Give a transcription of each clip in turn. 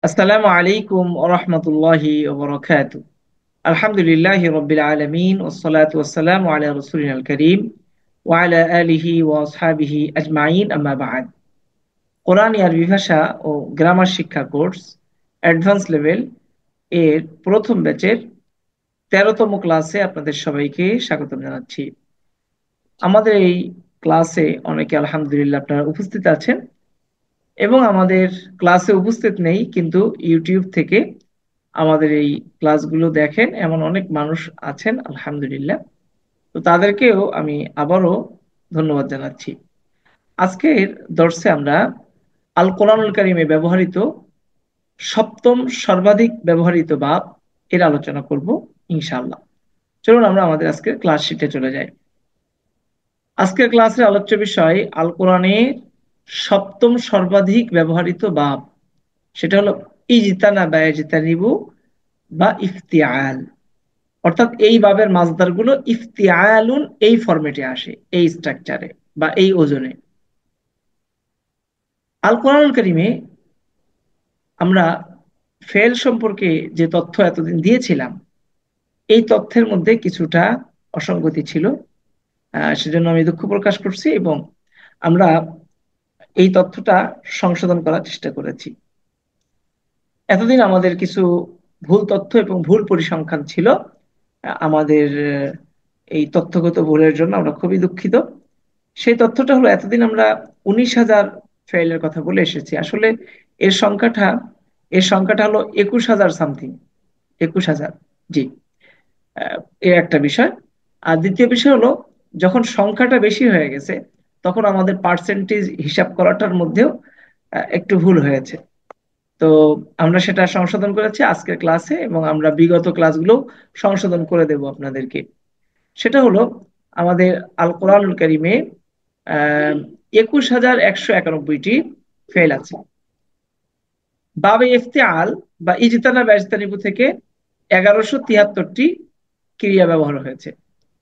আসসালামু আলাইকুম ওয়া রাহমাতুল্লাহি ওয়া বারাকাতুহু। আলহামদুলিল্লাহি রাব্বিল আলামিন ওয়াসসালাতু ওয়াসসালামু আলা রাসূলিল কারীম ওয়া আলা আলিহি ওয়া আসহাবিহি আজমাইন আম্মা বা'দ। কোরআন আরবি ভাষা ও গ্রামার শিক্ষা কোর্স অ্যাডভান্স লেভেল এর প্রথম ব্যাচের ১৩তম ক্লাসে আপনাদের সবাইকে স্বাগতম জানাচ্ছি। আমাদের এই ক্লাসে অনেকে আলহামদুলিল্লাহ আপনারা উপস্থিত আছেন এবং আমাদের ক্লাসে উপস্থিত নেই কিন্তু ইউটিউব থেকে আমাদের এই ক্লাসগুলো দেখেন এমন অনেক মানুষ আছেন আলহামদুলিল্লাহ। তো তাদেরকেও আমি আবারও ধন্যবাদ জানাচ্ছি। আজকের দর্শে আমরা আল কোরআনুল কারীমে ব্যবহৃত সপ্তম সর্বাধিক ব্যবহৃত বাব এর আলোচনা করব ইনশাআল্লাহ। চলুন আমরা আমাদের আজকের ক্লাস শিটে চলে যাই। আজকের ক্লাসের আলোচ্য বিষয় আল কোরআনের সপ্তম সর্বাধিক ব্যবহৃত বাব, সেটা হলো ইজতানা বা ইজতানিবু বা ইফতিয়াল। অর্থাৎ এই বাবের মাসদার গুলো ইফতিয়ালুন এই ফরম্যাটে আসে, এই স্ট্রাকচারে বা এই ওজনে। আল কোরআনুল কারীমে আমরা ফেল সম্পর্কে যে তথ্য এতদিন দিয়েছিলাম, এই তথ্যের মধ্যে কিছুটা অসঙ্গতি ছিল। সেজন্য আমি দুঃখ প্রকাশ করছি এবং আমরা এই তথ্যটা সংশোধন করার চেষ্টা করেছি। এতদিন আমাদের কিছু ভুল তথ্য এবং ভুল পরিসংখ্যান ছিল। আমাদের এই তথ্যগত ভুলের জন্য আমরা খুবই দুঃখিত। সেই তথ্যটা হলো, এতদিন আমরা ১৯,০০০ ফেইলের কথা বলে এসেছি। আসলে এর সংখ্যাটা এর সংখ্যাটা হলো ২১,০০০ সামথিং, ২১,০০০। জি। এর একটা বিষয়। আর দ্বিতীয় বিষয় হলো, যখন সংখ্যাটা বেশি হয়ে গেছে তখন আমাদের পার্সেন্টেজ হিসাব করাটার মধ্যেও একটু ভুল হয়েছে। তো আমরা সেটা সংশোধন করেছি আজকের ক্লাসে এবং আমরা বিগত ক্লাসগুলো সংশোধন করে দেব আপনাদেরকে। সেটা হলো, আমাদের আল কোরআনুল কারীমে ২১,১৯১টি ফেল আছে। বাবে ইফতিআল বা ইজতানা বা ইজতানিবু থেকে ১১৭৩টি ক্রিয়া ব্যবহার হয়েছে।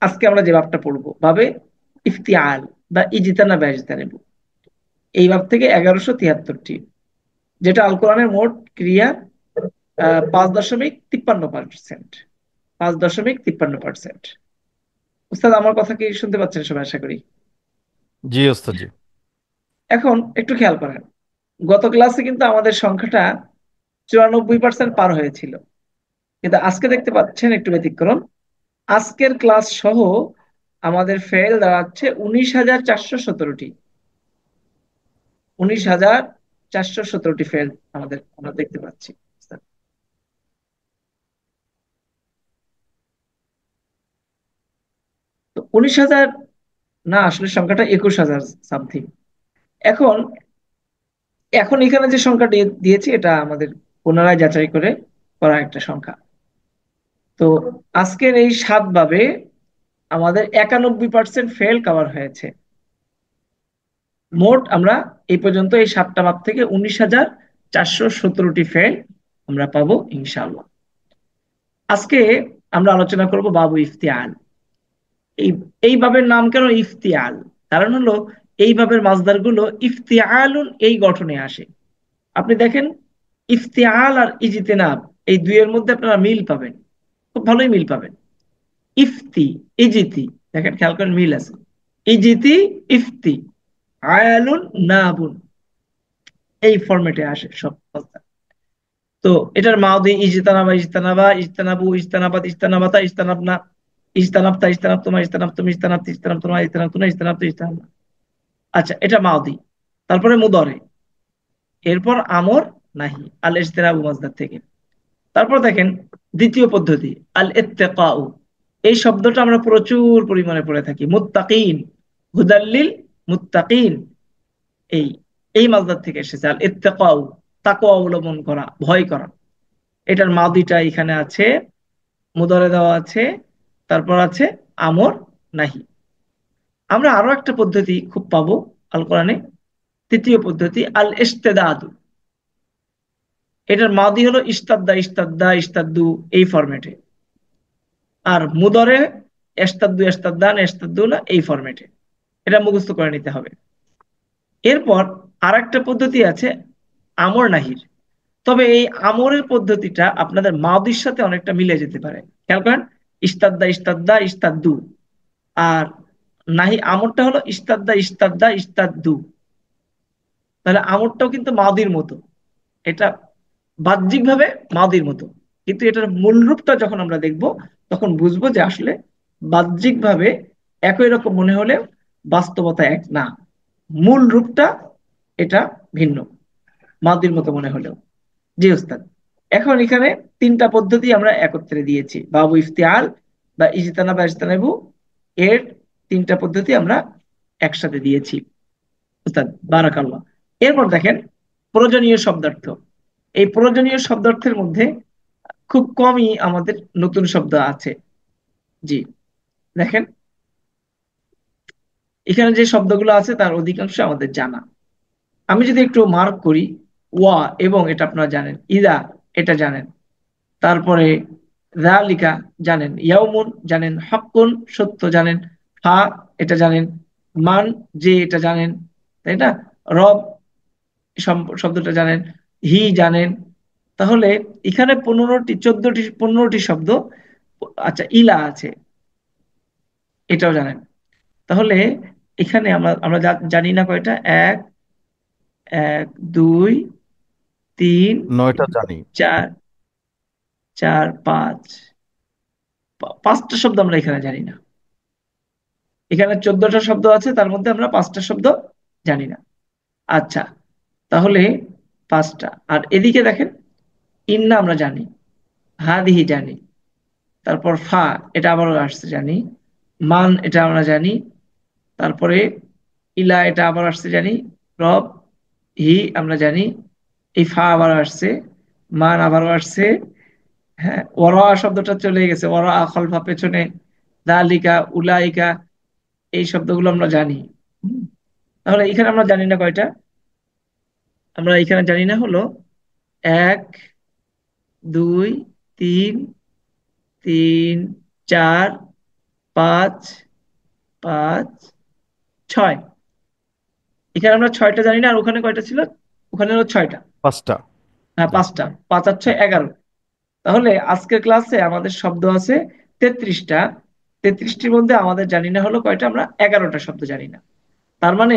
আজকে আমরা যে বাবটা পড়বো, বাবে ইফতিআল বা ইজতানা বা ইজতানিবু, এই বাব থেকে ১১৭৩টি, যেটা আল কোরআনের মোট ক্রিয়া ৫.৫৩%। ৫.৫৩%। উস্তাদ, আমার কথা কি শুনতে পাচ্ছেন সবাই? আশা করি। জি ওস্তাদ জি। এখন একটু খেয়াল করেন, গত ক্লাসে কিন্তু আমাদের সংখ্যাটা ৯৪% পার হয়েছিল, কিন্তু আজকে দেখতে পাচ্ছেন একটু ব্যতিক্রম। আজকের ক্লাস সহ আমাদের ফেল দাঁড়াচ্ছে ১৯,৪১৭টি। ১৯,৪১৭টি ফেল আমরা দেখতে পাচ্ছি। তো ১৯,০০০ না, আসলে সংখ্যাটা ২১,০০০ সামথিং। এখন এখন এখানে যে সংখ্যা দিয়েছি এটা আমাদের পুনরায় যাচাই করে করা একটা সংখ্যা। তো আজকের এই ৭ ভাবে আমাদের ৯১% ফেল কভার হয়েছে। মোট আমরা এই পর্যন্ত এই ৭টা ভাব থেকে ১৯,৪১৭টি ফেল আমরা পাবো ইনশাআল্লাহ। আজকে আমরা আলোচনা করব বাবু ইফতিয়াল। এই এই বাবের নাম কেন ইফতিয়াল? কারণ হলো, এই বাবের মাসদার গুলো ইফতিয়ালুন এই গঠনে আসে। আপনি দেখেন, ইফতিয়াল আর ইজতিনাব, এই দুইয়ের মধ্যে আপনারা মিল পাবেন, খুব ভালোই মিল পাবেন। ইফতি, ইজিতি, দেখেন খেয়াল করেন মিল আছে। ইজিতি, ইফতি, আয়ালুন, নাবুন, এই ফরম্যাটে আসে সব কথা। তো এটার মাউদি ইজতানাবা, ইজতানাবা, ইজতানাবু, ইজতানাবাত, ইজতানাবাতা, ইজতানাবনা, ইজতানাবতা, ইজতানাবতুমা, ইজতানাবতুম, ইজতানাবতি, ইজতানাবতুমা, ইজতানাবতুনা, ইজতানাবতু, ইজতানাবনা। আচ্ছা, এটা মাউদি। তারপরে মুদরে, এরপর আমর, নাহি, আল ইজতিনাবু মাজদার থেকে। তারপর দেখেন দ্বিতীয় পদ্ধতি, আল ইত্তেকাউ। এই শব্দটা আমরা প্রচুর পরিমাণে পড়ে থাকি। মুত্তাকিন, হুদাল্লিল মুত্তাকিন, এই এই মাজদার থেকে এসেছে আল ইত্তেকাউ, তাকওয়া অবলম্বন করা, ভয় করা। এটার মাদিটা এখানে আছে, মুদরে দেওয়া আছে, তারপর আছে আমর, নাহি। আমরা আরো একটা পদ্ধতি খুব পাবো আল কোরআনে, তৃতীয় পদ্ধতি আল ইস্তেদাদু। এটার মাদি হলো ইস্তাদ্দা, ইস্তাদ্দা, ইস্তাদ্দু, এই ফরম্যাটে। আর মুদরে এস্তাদ্দু, এস্তাদ্দান, এস্তাদ্দুনা, এই ফরম্যাটে। এটা মুখস্থ করে নিতে হবে। এরপর আর একটা পদ্ধতি আছে আমর নাহির। তবে এই আমরের পদ্ধতিটা আপনাদের মাদির সাথে অনেকটা মিলে যেতে পারে। খেয়াল করেন, ইস্তাদ্দা ইস্তাদ্দা ইস্তাদ্দু। আর নাহি আমরটা হলো ইস্তাদ্দা ইস্তাদ্দা ইস্তাদ্দু। তাহলে আমরটাও কিন্তু মাদির মতো, এটা বাহ্যিকভাবে মাদির মতো, কিন্তু এটার মূল রূপটা যখন আমরা দেখব তখন বুঝবো যে আসলে বাহ্যিকভাবে একই রকম মনে হলেও বাস্তবতা এক না। মূল রূপটা এটা ভিন্ন, মাদির মতো মনে হলেও। জি ওস্তাদ। এখন এখানে তিনটা পদ্ধতি আমরা একত্রে দিয়েছি, বাবু ইফতিআল বা ইজতানা বা ইজতানাবু, এর তিনটা পদ্ধতি আমরা একসাথে দিয়েছি ওস্তাদ। বারাকাল্লাহ। এরপর দেখেন প্রয়োজনীয় শব্দার্থ। এই প্রয়োজনীয় শব্দার্থের মধ্যে খুব কমই আমাদের নতুন শব্দ আছে। জি দেখেন, এখানে যে শব্দগুলো আছে তার অধিকাংশ আমাদের জানা। আমি যদি একটু মার্ক করি, ওয়া এবং, এটা আপনারা জানেন, ইদা এটা জানেন, তারপরে যালিকা জানেন, ইয়াউমুন জানেন, হাক্কুন সত্য জানেন, ফা এটা জানেন, মান যে এটা জানেন, তাই না, রব শব্দটা জানেন, হি জানেন। তাহলে এখানে 15টি 14টি 15টি শব্দ। আচ্ছা, ইলা আছে, এটাও জানেন। তাহলে এখানে আমরা আমরা জানি না কয়টা, এক, এক, দুই, তিন, 9টা জানি। চার, চার, পাঁচ, পাঁচটা শব্দ আমরা এখানে জানি না। এখানে 14টা শব্দ আছে, তার মধ্যে আমরা পাঁচটা শব্দ জানি না। আচ্ছা, তাহলে পাঁচটা। আর এদিকে দেখেন, ইন্না আমরা জানি, হাদিহি জানি, তারপর ফা এটা আবারও আসছে জানি, মান এটা আমরা জানি, তারপরে ইলা এটা আবার আসছে জানি, রব, হি আমরা জানি, এই ফা আবার আসছে, মান আবারও আসছে। হ্যাঁ, ওরা শব্দটা চলে গেছে, ওরা খলফা পেছনে, দালিকা উলাইকা, এই শব্দগুলো আমরা জানি। হুম, তাহলে এখানে আমরা জানি না কয়টা, আমরা এখানে জানি না হলো এক, দুই, তিন, তিন, চার, পাঁচ, পাঁচ, ছয়। এখানে আমরা ছয়টা জানি না, আর ওখানে কয়টা ছিল, ওখানে হলো ছয়টা। 5টা। হ্যাঁ, জি। পাঁচটা, পাঁচ আর ছয় 11। তাহলে আজকের ক্লাসে আমাদের শব্দ আছে 33টা। 33টির মধ্যে আমাদের জানি না হলো কয়টা, আমরা 11টা শব্দ জানি না। তার মানে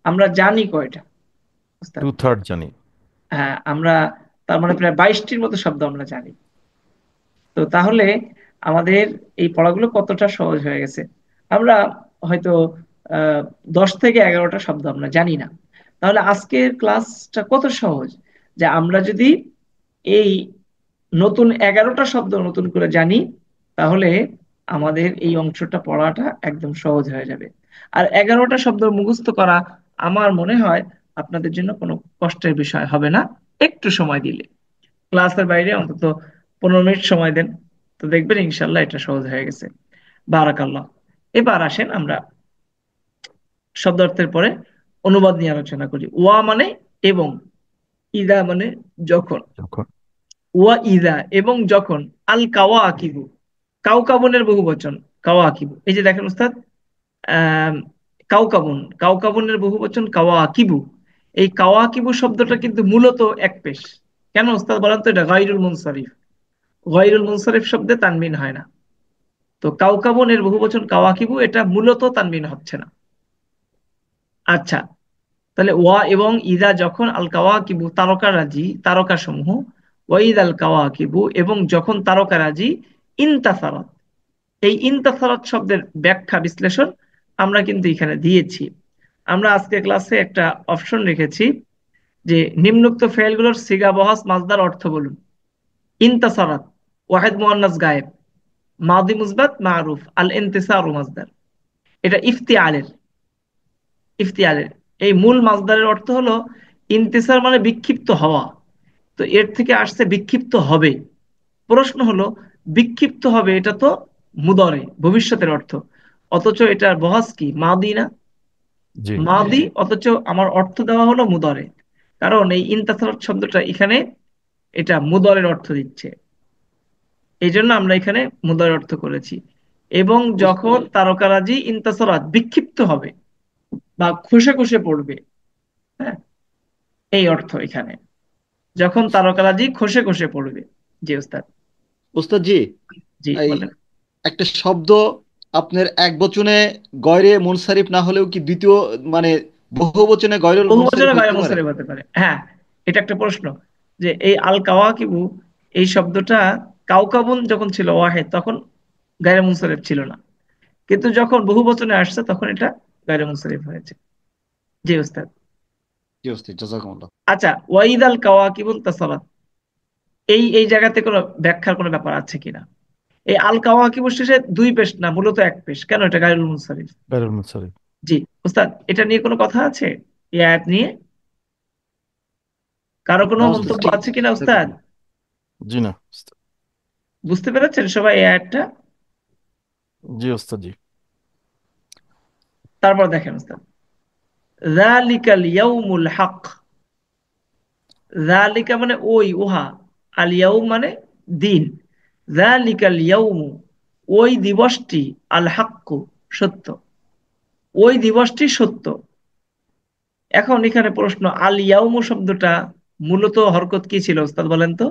আমরা জানি কয়টা ওস্তাদ? 2/3 জানি। হ্যাঁ, আমরা তার মানে প্রায় 22টির মতো শব্দ আমরা জানি। তো তাহলে আমাদের এই পড়াগুলো কতটা সহজ হয়ে গেছে। আমরা হয়তো 10 থেকে 11টা শব্দ আমরা জানি না। তাহলে আজকের ক্লাসটা কত সহজ, যে আমরা যদি এই নতুন 11টা শব্দ নতুন করে জানি, তাহলে আমাদের এই অংশটা পড়াটা একদম সহজ হয়ে যাবে। আর 11টা শব্দ মুখস্থ করা আমার মনে হয় আপনাদের জন্য কোনো কষ্টের বিষয় হবে না, একটু সময় দিলে। ক্লাসের বাইরে অন্তত 15 মিনিট সময় দেন, তো দেখবেন ইনশাল্লাহ এটা সহজ হয়ে গেছে। বারাকাল্লাহ। এবার আসেন আমরা শব্দার্থের পরে অনুবাদ নিয়ে আলোচনা করি। ওয়া মানে এবং, ইদা মানে যখন। যখন। ওয়া ইদা এবং যখন, আল কাওয়া আকিবু, কাউকাবুনের বহু বচন, কাওয়া আকিবু। এই যে দেখেন উস্তাদ, আহ কাউকাবুন, কাউকাবুনের বহু বচন কাওয়া আকিবু। এই কাওয়া আকিবু শব্দটা কিন্তু মূলত এক পেশ। কেন উস্তাদ বলেন তো? এটা গায়রুল মুনসারিফ, গায়রুল মুনসারিফ শব্দে তানবিন হয় না। তো কাউকাবুন এর বহু বচন কাওয়াকিবু, এটা মূলত তানবিন হচ্ছে না। আচ্ছা, তাহলে ওয়া এবং ইদা যখন, আল কাওয়াকিবু তারকারাজি, তারকা সমূহ, ওয়াইদ আল কাওয়াকিবু এবং যখন তারকারাজি, ইনতাসারাত। এই ইনতাসারাত শব্দের ব্যাখ্যা বিশ্লেষণ আমরা কিন্তু এখানে দিয়েছি। আমরা আজকে ক্লাসে একটা অপশন রেখেছি যে নিম্নোক্ত ফেলগুলোর সিগা বহাস মাজদার অর্থ বলুন। ইনতাসারাত, ওয়াহিদ মুয়ান্নাস গায়েব, মাদি মুসবাত মারুফ, আল ইনতিসারু মাজদার। এটা ইফতিআলের, ইফতিয়ারের এই মূল মাসদারের অর্থ হলো ইন্তিসার মানে বিক্ষিপ্ত হওয়া। তো এর থেকে আসছে বিক্ষিপ্ত হবে। প্রশ্ন হলো, বিক্ষিপ্ত হবে এটা তো মুদরে, ভবিষ্যতের অর্থ, অথচ এটার বহাস কি মাদি না, জি। মাদি, অথচ আমার অর্থ দেওয়া হলো মুদরে। কারণ এই ইনতাসারাত শব্দটা এখানে এটা মুদরের অর্থ দিচ্ছে, এই জন্য আমরা এখানে মুদরের অর্থ করেছি। এবং যখন তারকারাজি ইনতাসারাত বিক্ষিপ্ত হবে বা খসে খসে পড়বে, হ্যাঁ, এই অর্থ এখানে। যখন তারকারাজি খসে খসে পড়বে। জি ওস্তাদ। ওস্তাদ জি, জি এই বলেন। একটা শব্দ আপনার এক বচনে গয়রে মুনসারিফ না হলেও কি দ্বিতীয় মানে বহু বচনে গয়রে বহু মুনসারিফ বচনে গায়রে হইতে পারে? মুনসারিফ হতে পারে, হ্যাঁ। এটা একটা প্রশ্ন, যে এই আল কাওয়াকিবু, এই শব্দটা কাউকাবুন যখন ছিল ওয়াহেদ তখন গায়রে মুনসারিফ ছিল না, কিন্তু যখন বহু বচনে আসছে তখন এটা গায়রে মুনসারিফ হয়েছে। জি ওস্তাদ। জি ওস্তাদ, জাযাকুমুল্লাহ। আচ্ছা, ওয়াইদাল কাওয়াকিবুন তাসারাত, এই এই জায়গাতে কোনো ব্যাখ্যার কোনো ব্যাপার আছে কিনা? এই আল কাওয়াকিবুর শেষে দুই পেশ না, মূলত এক পেশ, কেন এটা গায়রুল মুনসারিফ? গায়রুল মুনসারিফ। জি ওস্তাদ, এটা নিয়ে কোনো কথা আছে এই আয়াত নিয়ে? কারো কোনো না ওস্তাদ, মন্তব্য ঠিক আছে কিনা দেখুন ওস্তাদ? না। জি না উস্তাদ। বুঝতে পেরেছেন সবাই এই আয়াতটা? জি ওস্তাদ জি। তারপর দেখেন ওস্তাদ, যালিকাল ইয়াউমুল হক, যালিকা মানে ওই, উহা, আল ইয়াউম মানে দিন, যালিকাল ইয়াউমু ওই দিবসটি, আল হাক্কু সত্য, ওই দিবসটি সত্য। এখন এখানে প্রশ্ন, আল ইয়াউমু শব্দটা মূলত হরকত কি ছিল ওস্তাদ বলেন তো?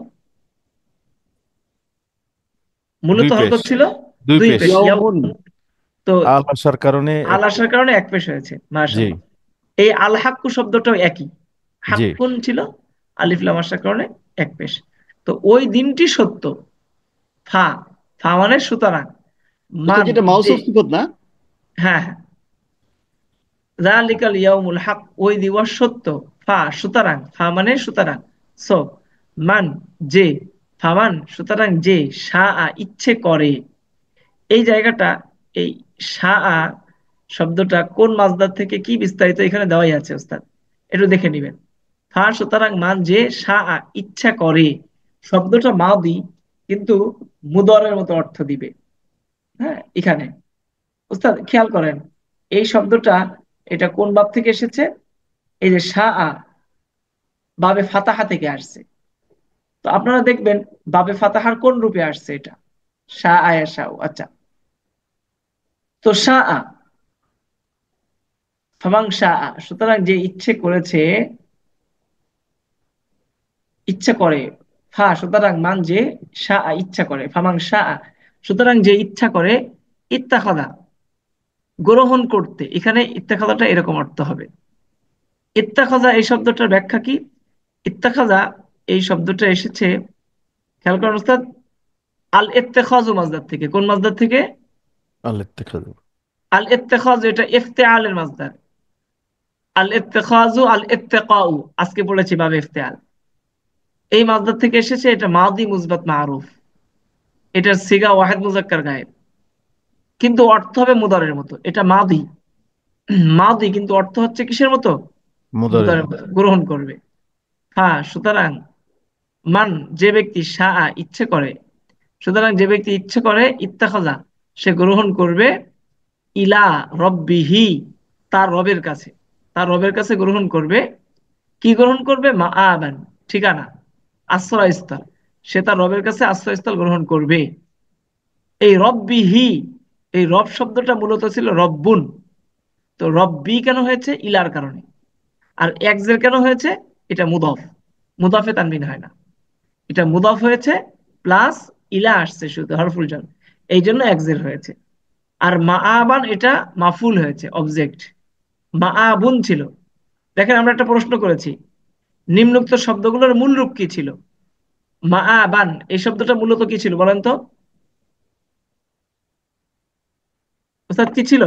মূলত দুই পেশ। হরকত ছিল দুই দুই পেশ। পেশ, ইয়াউমুন। ইয়াউম। তো আল আসার কারণে আল এক আসার পেশ। কারণে এক পেশ হয়েছে, জি। মাশাআল্লাহ। এই আল হাক্কু শব্দটাও একই, জি। হাক্কুন ছিল, আলিফ লাম আসার কারণে এক পেশ। তো ওই দিনটি সত্য, ফা, ফা মানে সুতরাং, ওস্তাদ মান জি, এটা যে, মাউসুফ সিফত না? হ্যাঁ হ্যাঁ, যালিকাল ইয়াউমুল হক ওই দিবস সত্য, ফা সুতরাং, ফা মানে সুতরাং, সো, মান যে, ফামান সুতরাং যে, শাআ ইচ্ছে করে। এই জায়গাটা, এই শাআ শব্দটা কোন মাসদার থেকে কি বিস্তারিত এখানে দেওয়াই আছে ওস্তাদ, একটু দেখে নিবেন। ফা সুতরাং মান যে, শাআ ইচ্ছা করে, শব্দটা মাদি কিন্তু মুদরের মতো অর্থ দিবে। হ্যাঁ এখানে ওস্তাদ খেয়াল করেন, এই শব্দটা এটা কোন বাব থেকে এসেছে? এই যে শাআ, বাবে ফাতাহা থেকে আসছে। তো আপনারা দেখবেন বাবে ফাতাহার কোন রূপে আসছে এটা? শাআ ইয়াশাউ, আচ্ছা। তো শাআ, ফামাং শাআ সুতরাং যে ইচ্ছে করেছে, ইচ্ছা করে, ফা সুতরাং মান যে, শাআ ইচ্ছা করে, ফামাং শাআ সুতরাং যে ইচ্ছা করে, ইত্তাখাযা গ্রহণ করতে, এখানে ইত্তাখাযাটা এরকম অর্থ হবে। ইত্তাখাযা এই শব্দটার ব্যাখ্যা কি? ইত্তাখাযা এই শব্দটা এসেছে, খেয়াল করেন উস্তাদ, আল ইত্তেখাযু মাসদার থেকে। কোন মাসদার থেকে? আল ইত্তেখাযু। আল ইত্তেখাযু এটা ইফতিআলের মাসদার। আল ইত্তেখাযু আল ইত্তেকাউ, আজকে পড়েছি বাবে ইফতিআল, এই মাসদার থেকে এসেছে। এটা মাদি মুসবাত মারুফ, এটার সিগা ওয়াহিদ মুজাক্কার গায়েব, কিন্তু অর্থ হবে মুদারের মতো। এটা মাদি, মাদি কিন্তু অর্থ হচ্ছে কিসের মতো? মুদারের মুদারের মতো। মতো, গ্রহণ করবে। হ্যাঁ সুতরাং মান যে ব্যক্তি, শাআ ইচ্ছে করে, সুতরাং যে ব্যক্তি ইচ্ছে করে, ইত্তাখাযা সে গ্রহণ করবে, ইলা রব্বিহি তার রবের কাছে, তার রবের কাছে গ্রহণ করবে। কি গ্রহণ করবে? মা আবান ঠিকানা, আশ্রয়স্থল, সে তার রবের কাছে আশ্রয়স্থল গ্রহণ করবে। এই রব্বিহি, এই রব শব্দটা মূলত ছিল রব্বুন। তো রব্বি কেন হয়েছে? ইলার কারণে। আর একজের কেন হয়েছে? এটা মুদফ, মুদফে তানবিন হয় না, এটা মুদফ হয়েছে প্লাস ইলা আসছে শুধু হরফুল জার, এই জন্য একজের হয়েছে। আর মা আবান এটা মাফুল হয়েছে, অবজেক্ট। মা আবুন ছিল। দেখেন আমরা একটা প্রশ্ন করেছি, নিম্নোক্ত শব্দগুলোর মূল রূপ কি ছিল? মা আবান এই শব্দটা মূলত কি ছিল বলেন তো ওস্তাদ, কি ছিল?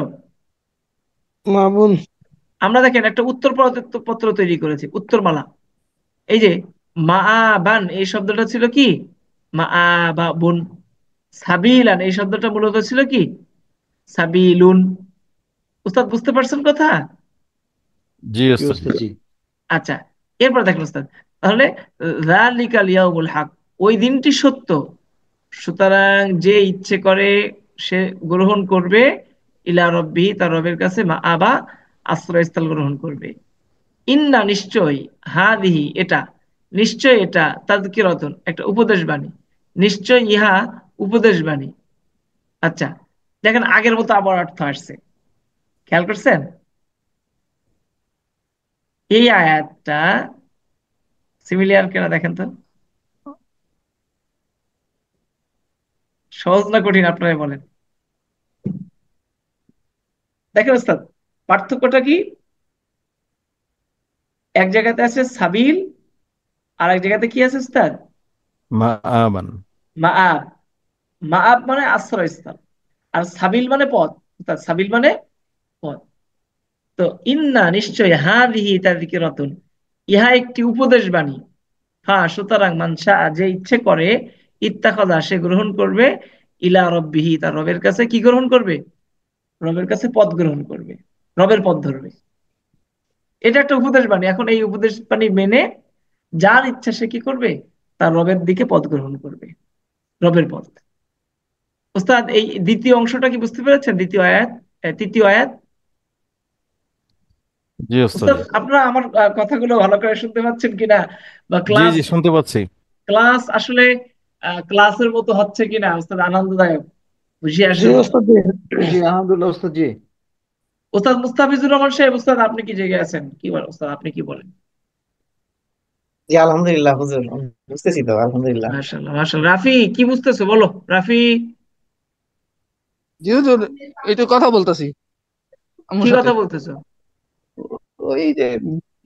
মামুন। আমরা দেখেন একটা উত্তর পত্র তৈরি করেছি, উত্তরমালা। এই যে মা আবান এই শব্দটা ছিল কি? মা আবা বুন। সাবিলান এই শব্দটা মূলত ছিল কি? সাবিলুন। উস্তাদ বুঝতে পারছেন কথা? জি জি ওস্তাদ জি। ওস্তাদ জি। আচ্ছা, এরপর দেখেন উস্তাদ, তাহলে যালিকাল ইয়াউমুল হক ওই দিনটি সত্য, সুতরাং যে ইচ্ছে করে সে গ্রহণ করবে, ইলা রব্বি তার রবের কাছে, মা আবা আশ্রয়স্থল গ্রহণ করবে। ইন্না নিশ্চয়, হাদিহি এটা, নিশ্চয় এটা, তাযকিরাতুন একটা উপদেশ বাণী, নিশ্চয় ইহা উপদেশ বাণী। আচ্ছা, দেখেন আগের মতো আবার অর্থ আসছে, খেয়াল করছেন? এই আয়াতটা সিমিলিয়ার কেনা দেখেন তো, সহজ না কঠিন আপনারাই বলেন। দেখেন ওস্তাদ, পার্থক্যটা কি? এক জায়গাতে আছে সাবিল, আর এক জায়গাতে কি আছে ওস্তাদ? মা আমান। মাআব। মাআব মানে আশ্রয়স্থল, আর সাবিল মানে পথ। অর্থাৎ সাবিল মানে পথ। তো ইন্না নিশ্চয় হাদিহি তাযকিরাতুন, ইহা একটি উপদেশ বাণী। হ্যাঁ, সুতরাং মানসা যে ইচ্ছে করে, ইত্তাখাযা সে গ্রহণ করবে, ইলা রব্বিহি তার রবের কাছে কি গ্রহণ করবে? রবের কাছে পথ গ্রহণ করবে, রবের পথ ধরবে। এটা একটা উপদেশ বাণী। এখন এই উপদেশ বাণী মেনে যার ইচ্ছা সে কি করবে? তার রবের দিকে পথ গ্রহণ করবে, রবের পথ। ওস্তাদ, এই দ্বিতীয় অংশটা কি বুঝতে পেরেছেন? দ্বিতীয় আয়াত, তৃতীয় আয়াত। জি ওস্তাদ। ওস্তাদ, আপনারা আমার কথাগুলো ভালো করে শুনতে পাচ্ছেন কিনা, বা জি ক্লাস জি শুনতে পাচ্ছি। ক্লাস আসলে ক্লাসের মতো হচ্ছে কিনা ওস্তাদ, আনন্দদায়ক, জি হুঁশিয়ার জন্য। ওস্তাদ জি। জি আলহামদুলিল্লাহ ওস্তাদ জি। ওস্তাদ মুস্তাফিজুর রহমান সাহেব, ওস্তাদ আপনি কি জেগে আছেন? কি বলেন ওস্তাদ, আপনি কি বলেন? জি আলহামদুলিল্লাহ হুজুর, আমি বুঝতেছি তো আলহামদুলিল্লাহ। মাশাআল্লাহ মাশাআল্লাহ। রাফি কি বুঝতেছো বলো, রাফি। জি হুজুর, এই তো কথা বলতেছি কি আমার সাথে। কথা বলতেছো? ওই যে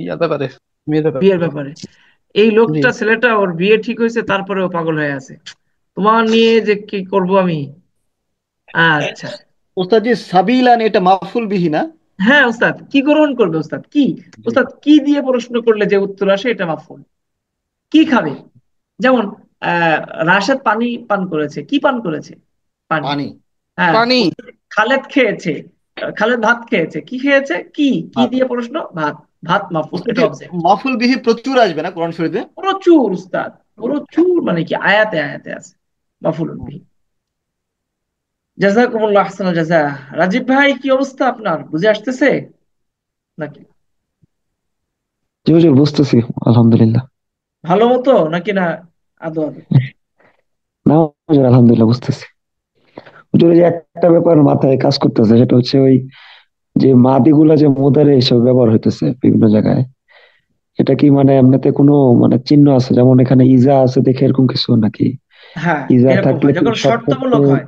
ইয়া ব্যাপারে, মেয়ের ব্যাপারে। বিয়ের ব্যাপারে? এই জি লোকটা, ছেলেটা, ওর বিয়ে ঠিক হয়েছে তারপরেও পাগল হয়ে আছে তোমার নিয়ে, যে কি করব আমি। আচ্ছা। ওস্তাদ জি, সাবিলান এটা মাফুল বিহি না? হ্যাঁ ওস্তাদ, কি গ্রহণ করবে ওস্তাদ? কি জি। ওস্তাদ, কি দিয়ে প্রশ্ন করলে যে উত্তর আসে এটা মাফুল। কি খাবে? যেমন আহ রাশেদ পানি পান করেছে, কি পান করেছে? পানি। পানি। হ্যাঁ। পানি। খালেদ খেয়েছে, খালেদ ভাত খেয়েছে, কি খেয়েছে? কি কি ভাত। দিয়ে প্রশ্ন? ভাত। ভাত মাফুল, ওস্তাদ এটা জি, অবজেক্ট। মাফুল বিহি প্রচুর আসবে না কোরআন শরীফে? প্রচুর উস্তাদ, প্রচুর, মানে কি আয়াতে আয়াতে আছে মাফুলুন বিহি। জাযাকুমুল্লাহ আহসানাল জাযা। রাজীব ভাই, কি অবস্থা আপনার? বুঝে আসতেছে নাকি? জি হুজুর, বুঝতেছি আলহামদুলিল্লাহ। ভালো মতো নাকি না আদো আদো? না হুজুর, আলহামদুলিল্লাহ বুঝতেছি। হুজুর, এই যে একটা ব্যাপার মাথায় কাজ করতেছে, সেটা হচ্ছে ওই যে মাদি গুলা যে মুদারে হিসেবে ব্যবহার হইতেছে বিভিন্ন জায়গায়, এটা কি মানে এমনিতে কোনো মানে চিহ্ন আছে? যেমন এখানে ইজা আছে দেখে এরকম কিছু নাকি? হ্যাঁ, ইজা এরকম থাকলে হয় কি যখন শর্তার্থে? শর্তমূলক হয়।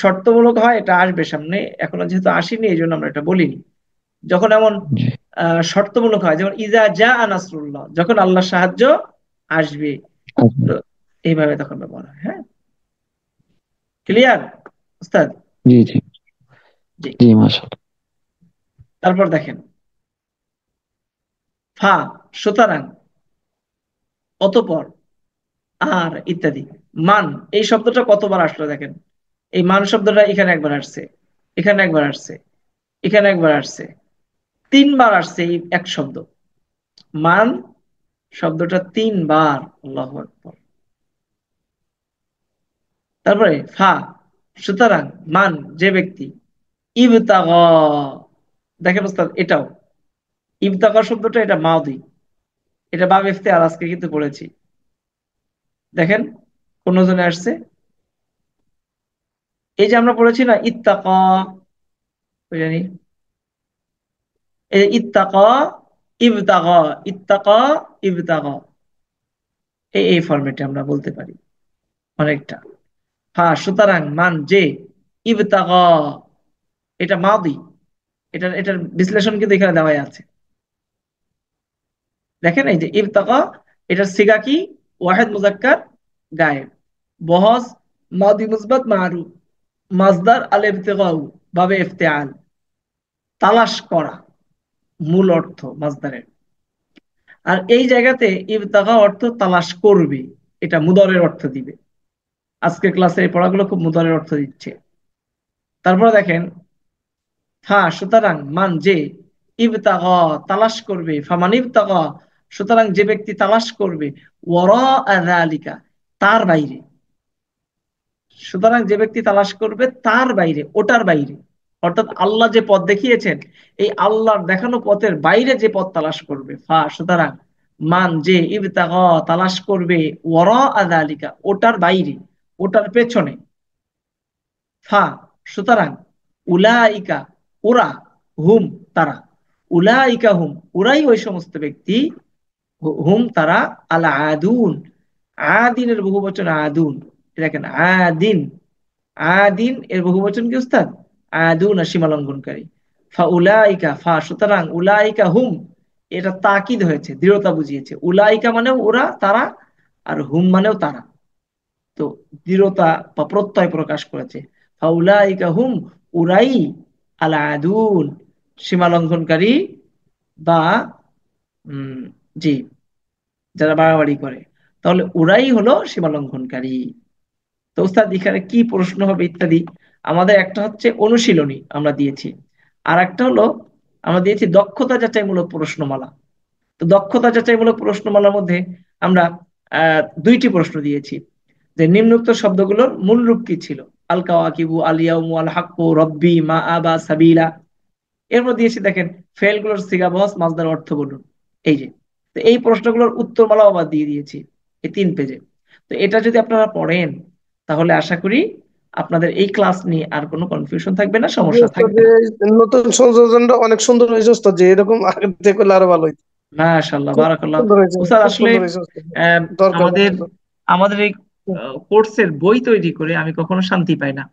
শর্তমূলক হয়, এটা আসবে সামনে, এখনো যেহেতু আসেনি এই জন্য আমরা এটা বলিনি। যখন এমন জি, শর্তমূলক হয়, যেমন ইজা জা নাসরুল্লাহ, যখন আল্লাহ সাহায্য আসবে, আচ্ছা। তো এইভাবে তখন ব্যবহার হয়। হ্যাঁ, ক্লিয়ার উস্তাদ? জি জি। জি। জি মাশাআল্লাহ। তারপর দেখেন, ফা, সুতরাং, অতঃপর, আর ইত্যাদি। মান, এই শব্দটা কতবার আসলো দেখেন। এই মান শব্দটা এখানে একবার আসছে, এখানে একবার আসছে, এখানে একবার আসছে, তিনবার আসছে এই এক শব্দ। মান শব্দটা তিনবার। আল্লাহু আকবার। তারপরে ফা, সুতরাং, মান যে ব্যক্তি, ইবতাগা, দেখেন উস্তাদ, এটাও ইবতাগা শব্দটা, এটা মাদি, এটা বাব ইফতিআল আজকে কিন্তু পড়েছি। দেখেন কোন জনে আসছে, এই যে আমরা পড়েছি না ইত্তাকা, ওই জানি, এই ইত্তাকা, ইবতাগা, ইত্তাকা, ইবতাগা, এই ফরম্যাটে আমরা বলতে পারি অনেকটা। হ্যাঁ, সুতরাং, মান যে, ইবতাগা, এটা মাদি, এটার বিশ্লেষণ কিন্তু এখানে দেওয়াই আছে। দেখেন এই যে ইবতাগা, এটার সিগা কি? ওয়াহিদ মুজাক্কার গায়েব, বহজ, মাদি মুসবাত মারুফ, মাজদার আল ইবতিগাউ, বাবে ইফতিআল, তালাশ করা, মূল অর্থ মাজদারের। আর এই জায়গাতে ইবতাগা অর্থ তালাশ করবে, এটা মুদরের অর্থ দিবে। আজকের ক্লাসের এই পড়াগুলো খুব মুদরের অর্থ দিচ্ছে। তারপরে দেখেন, হ্যাঁ, সুতরাং, মান যে, ইবতাগা, তালাশ করবে, ফামান ইবতাগা, সুতরাং যে ব্যক্তি তালাশ করবে, ওয়ারা যালিকা, তার বাইরে, সুতরাং যে ব্যক্তি তালাশ করবে তার বাইরে, ওটার বাইরে, অর্থাৎ আল্লাহ যে পথ দেখিয়েছেন, এই আল্লাহর দেখানো পথের বাইরে যে পথ তালাশ করবে, ফা, সুতরাং, মান যে, ইবতাগা, তালাশ করবে, ওয়ারা যালিকা, ওটার বাইরে, ওটার পেছনে, ফা, সুতরাং, উলাইকা, ওরা, হুম, তারা, উলাইকা হুম, ওরাই ওই সমস্ত ব্যক্তি, হুম তারা, আল আদুন, আদিনের বহুবচন আদুন। দেখেন আদিন, আদিন এর বহুবচন কি উস্তাদ? আদুন, সীমা লঙ্ঘনকারী। ফা উলাইকা, ফা সুতরাং, উলাইকা হুম, এটা তাকিদ হয়েছে, দৃঢ়তা বুঝিয়েছে। উলাইকা মানেও ওরা, তারা, আর হুম মানেও তারা। তো দৃঢ়তা বা প্রত্যয় প্রকাশ করেছে। ফা উলাইকা হুম, উরাই, আল আদুন, সীমা লঙ্ঘনকারী, বা উম জি, যারা বাড়াবাড়ি করে, তাহলে ওরাই হলো সীমা লঙ্ঘনকারী। তো উস্তাদ এখানে কি প্রশ্ন হবে ইত্যাদি, আমাদের একটা হচ্ছে অনুশীলনী আমরা দিয়েছি, আর একটা হলো আমরা দিয়েছি দক্ষতা যাচাইমূলক প্রশ্নমালা। তো দক্ষতা যাচাইমূলক প্রশ্নমালার মধ্যে আমরা দুইটি প্রশ্ন দিয়েছি, যে নিম্নোক্ত শব্দগুলোর মূল রূপ কি ছিল। আল কাওয়াকিবু, আল ইয়াউমু, আল হাক্কু, রব্বি, মা আবা, সাবিলা। এরপর দিয়েছি দেখেন ফেলগুলোর সিগা বস মাজদার অর্থ বলুন। এই যে, তো এই প্রশ্নগুলোর উত্তরমালাও আবার দিয়ে দিয়েছি এই 3 পেজে। তো এটা যদি আপনারা পড়েন, তাহলে আশা করি আপনাদের এই ক্লাস নিয়ে আর কোনো কনফিউশন থাকবে না, জি সমস্যা ওস্তাদ, থাকবে না। এই নতুন সংযোজনটা অনেক সুন্দর হয়েছে ওস্তাদ, যে এরকম আগে থেকে করলে আরো ভালো হইতো। মাশাআল্লাহ, খুব বারাকাল্লাহ। সুন্দর হয়েছে, উস্তাদ খুব আসলে সুন্দর হয়েছে ওস্তাদ। আহ, দরকার আমাদের ছিল। আমাদের এই কোর্সের বই তৈরি করে আমি কখনো শান্তি পাই না।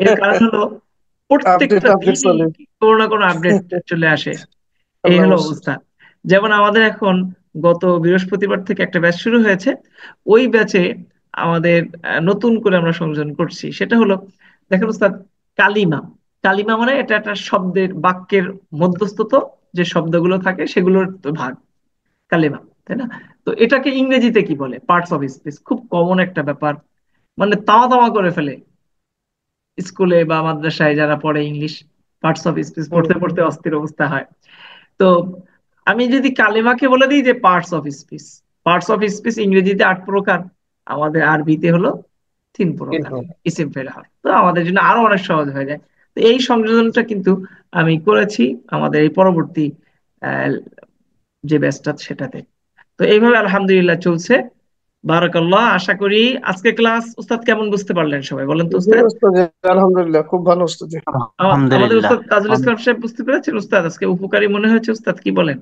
এর কারণ হলো আপডেট প্রত্যেকটা আপডেট দিনই চলে। কোনো না কোনো আপডেট চলে আসে। এই আল্লাহ হলো অবশ্যই। অবস্থা। যেমন আমাদের এখন গত বৃহস্পতিবার থেকে একটা ব্যাচ শুরু হয়েছে। ওই ব্যাচে আমাদের নতুন করে আমরা সংযোজন করছি, সেটা হলো, দেখেন উস্তাদ, কালিমা। কালিমা মানে এটা একটা শব্দের, বাক্যের মধ্যস্থত যে শব্দগুলো থাকে সেগুলোর তো ভাগ, কালিমা, তাই না? তো এটাকে ইংরেজিতে কি বলে? Parts of speech. খুব কমন একটা ব্যাপার, মানে তামা তামা করে ফেলে স্কুলে বা মাদ্রাসায় যারা পড়ে ইংলিশ। পার্টস অফ স্পিচ হুম। পড়তে পড়তে অস্থির অবস্থা হয়। তো আমি যদি কালেমাকে বলে দিই যে parts of speech, parts of speech ইংরেজিতে 8 প্রকার, আমাদের আরবিতে হলো 3 প্রকার, কিন্তু ইসিম ফেল হরফ। তো আমাদের জন্য আরো অনেক সহজ হয়ে যায়। তো এই সংযোজনটা কিন্তু আমি করেছি আমাদের এই পরবর্তী আহ, যে ব্যাচটা সেটাতে। তো এইভাবে আলহামদুলিল্লাহ চলছে। বারাকাল্লাহ। আশা করি আজকে ক্লাস উস্তাদ কেমন বুঝতে পারলেন সবাই, বলেন তো জি উস্তাদ? ওস্তাদ, আলহামদুলিল্লাহ খুব ভালো ওস্তাদ। আমাদের আলহামদুলিল্লাহ। উস্তাদ তাজুল ইসলাম সাহেব বুঝতে পেরেছেন উস্তাদ? আজকে উপকারী মনে হয়েছে উস্তাদ, কি বলেন?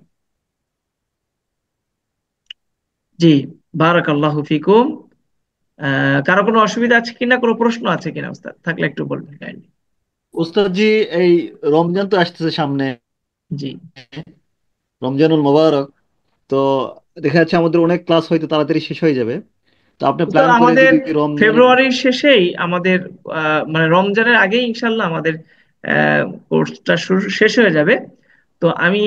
জি, বারাকাল্লাহু ফিকুম। কারো কোনো অসুবিধা আছে কিনা, কোনো প্রশ্ন আছে কিনা উস্তাদ? থাকলে একটু বলবেন কাইন্ডলি। ওস্তাদ জি, এই রমজান তো আসতেছে সামনে, জি রমজানুল মোবারক। তো দেখা যাচ্ছে আমাদের অনেক ক্লাস হয়তো তাড়াতাড়ি শেষ হয়ে যাবে। তো আপনি উস্তাদ, প্ল্যান করে আমাদের যদি রমজানের, ফেব্রুয়ারির শেষেই আমাদের মানে রমজানের আগেই ইনশাল্লাহ আমাদের কোর্সটা শেষ হয়ে যাবে। তো আমি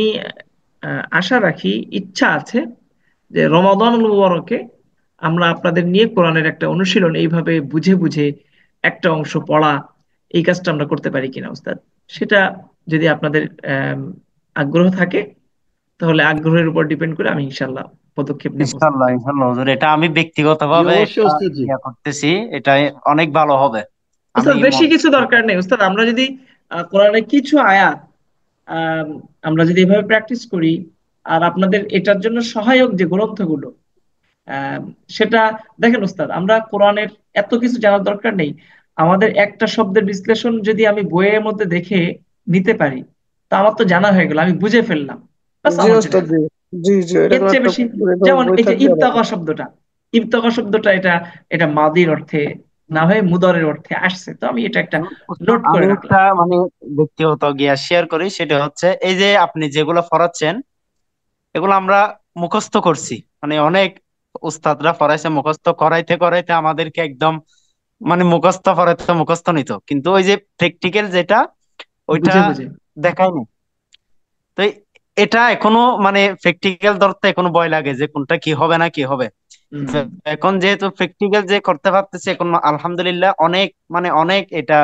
আশা রাখি, ইচ্ছা আছে যে রমাদানুল মুবারকে আমরা আপনাদের নিয়ে কোরআনের একটা অনুশীলন এইভাবে বুঝে বুঝে একটা অংশ পড়া, এই কাজটা আমরা করতে পারি কিনা উস্তাদ। সেটা যদি আপনাদের আহ আগ্রহ থাকে, তাহলে আগ্রহের উপর ডিপেন্ড করে আমি ইনশাল্লাহ পদক্ষেপ নেব। ইনশাল্লাহ, ইনশাল্লাহ হুজুর, এটা আমি জি ব্যক্তিগতভাবে অবশ্যই একটা ওস্তাদ জি। ইয়া করতেছি। এটা অনেক ভালো হবে। আমি উস্তাদ বেশি মনে কিছু দরকার নেই উস্তাদ, আমরা যদি কোরআনের কিছু আয়াত আহ, আমরা যদি এভাবে প্র্যাকটিস করি, আর আপনাদের এটার জন্য সহায়ক যে গ্রন্থগুলো, আহ, সেটা দেখেন উস্তাদ, আমরা কোরআনের এত কিছু জানার দরকার নেই। আমাদের একটা শব্দের বিশ্লেষণ যদি আমি বইয়ের মধ্যে দেখে নিতে পারি, তা আমার তো জানা হয়ে গেল, আমি বুঝে ফেললাম, বাস জি আমার জন্য ওস্তাদ, জি enough। জি জি, এর এরকম চেয়ে একটা বেশি, এরকম যেমন বই এই যে থাকলে আরো ইবতাগা ভালো। শব্দটা, ইবতাগা শব্দটা এটা এটা মাদির অর্থে না হয়ে মুদারের অর্থে আসছে, তো আমি এটা একটা নোট আমি করে একটা রাখলাম। মানে ব্যক্তিগত গিয়া শেয়ার করি। সেটা হচ্ছে, এই যে আপনি যেগুলো পড়াচ্ছেন এগুলো আমরা মুখস্থ করছি। মানে অনেক উস্তাদরা পড়াইছে, মুখস্থ করাইতে করাইতে আমাদেরকে একদম মানে মুখস্থ পড়াইতে মুখস্থ নিত, কিন্তু ওই যে প্র্যাকটিক্যাল যেটা, ওইটা বুঝে বুঝে। দেখায়নি। তো এটা এখনো মানে প্র্যাকটিক্যাল ধরতে এখনো ভয় লাগে যে কোনটা কি হবে না কি হবে। হম। তো এখন যেহেতু প্র্যাকটিক্যাল যে করতে পারতেছি এখন, আলহামদুলিল্লাহ অনেক মানে অনেক এটা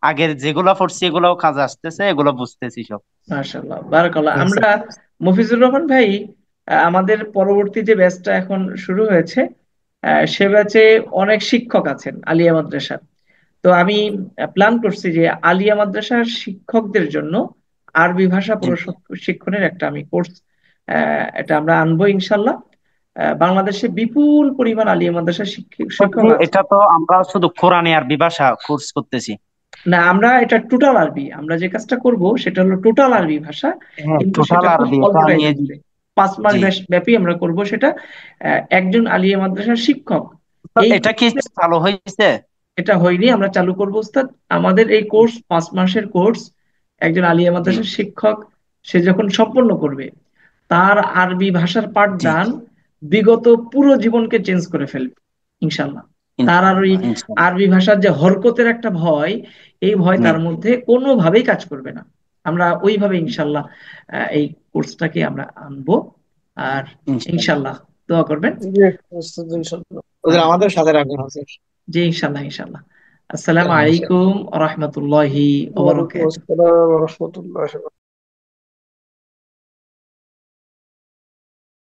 আগের যেগুলা পড়ছি এগুলাও কাজে আসতেছে, এগুলো বুঝতেছি সব। মাশাআল্লাহ, বারাকাল্লাহ। এই আমরা sir। মফিজুর রহমান ভাই, আমাদের পরবর্তী যে ব্যাচটা এখন শুরু হয়েছে, সে ব্যাচে অনেক শিক্ষক আছেন আলিয়া মাদ্রাসার। তো আমি প্ল্যান করছি যে আলিয়া মাদ্রাসার শিক্ষকদের জন্য আরবি ভাষা জি। প্রশিক্ষণের একটা আমি কোর্স, এটা আমরা আনবো ইনশাল্লাহ। বাংলাদেশে বিপুল পরিমাণ আলিয়া মাদ্রাসার শিক্ষক আছে। এটা তো আমরা শুধু কোরআনে আরবি ভাষা কোর্স করতেছি। না, আমরা এটা টোটাল আরবি, আমরা যে কাজটা করব সেটা হলো টোটাল আরবি ভাষা, হ্যাঁ, কিন্তু টোটাল সেটা খুব আরবি, অল্প এটা আমি টাইমে হবে। 5 মাস জি ব্যাপী আমরা করব সেটা। একজন আলিয়া মাদ্রাসার শিক্ষক তো এই এটা কি চালু হয়েছে? এটা হয়নি, আমরা চালু করব উস্তাদ। আমাদের এই কোর্স 5 মাসের কোর্স। একজন আলিয়া জি মাদ্রাসার শিক্ষক সে যখন সম্পন্ন করবে, তার আরবি ভাষার জি পাঠদান বিগত পুরো জীবনকে চেঞ্জ করে ফেলবে ইনশাল্লাহ। তার আর ওই ইনশাআল্লাহ ইনশাআল্লাহ আরবি ভাষার যে হরকতের একটা ভয়, এই ভয় নেই তার মধ্যে কোনোভাবেই কাজ করবে না। আমরা ওইভাবে ইনশাল্লাহ এই কোর্সটাকে আমরা আনবো। আর ইনশাআল্লাহ। ইনশাল্লাহ দোয়া করবেন। জি উস্তাদ, ইনশাআল্লাহ। হুজুর আর আমাদের সাথে রাখবেন হুজুর। জি ইনশাল্লাহ ইনশাল্লাহ। আসসালামু ইনশাআল্লাহ। আলাইকুম ওয়া রাহমাতুল্লাহি ওয়া ওয়ালাইকুম বারাকাতুহু। আসসালাম ওয়া রাহমাতুল্লাহি